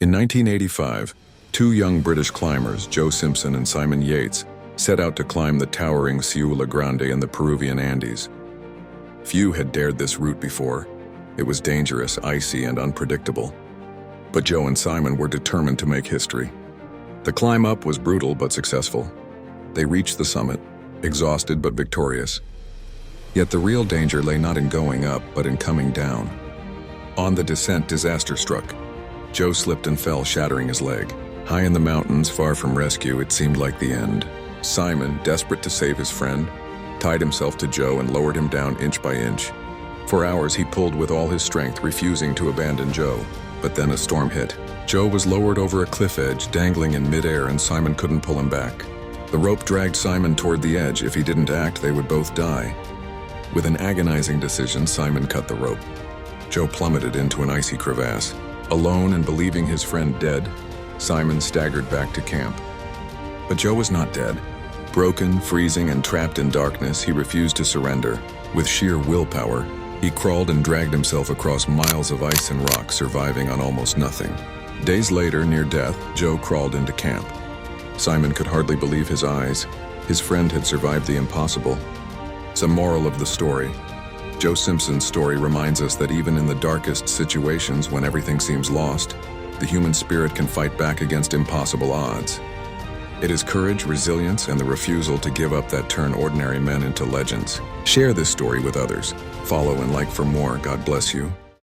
In 1985, two young British climbers, Joe Simpson and Simon Yates, set out to climb the towering Ciula Grande in the Peruvian Andes. Few had dared this route before. It was dangerous, icy, and unpredictable. But Joe and Simon were determined to make history. The climb up was brutal but successful. They reached the summit, exhausted but victorious. Yet the real danger lay not in going up, but in coming down. On the descent, disaster struck. Joe slipped and fell, shattering his leg. High in the mountains, far from rescue, it seemed like the end. Simon, desperate to save his friend, tied himself to Joe and lowered him down inch by inch. For hours he pulled with all his strength, refusing to abandon Joe. But then a storm hit. Joe was lowered over a cliff edge, dangling in midair, and Simon couldn't pull him back. The rope dragged Simon toward the edge. If he didn't act, they would both die. With an agonizing decision, Simon cut the rope. Joe plummeted into an icy crevasse. Alone and believing his friend dead, Simon staggered back to camp. But Joe was not dead. Broken, freezing, and trapped in darkness, he refused to surrender. With sheer willpower, he crawled and dragged himself across miles of ice and rock, surviving on almost nothing. Days later, near death, Joe crawled into camp. Simon could hardly believe his eyes. His friend had survived the impossible. The moral of the story. Joe Simpson's story reminds us that even in the darkest situations, when everything seems lost, the human spirit can fight back against impossible odds. It is courage, resilience, and the refusal to give up that turn ordinary men into legends. Share this story with others. Follow and like for more. God bless you.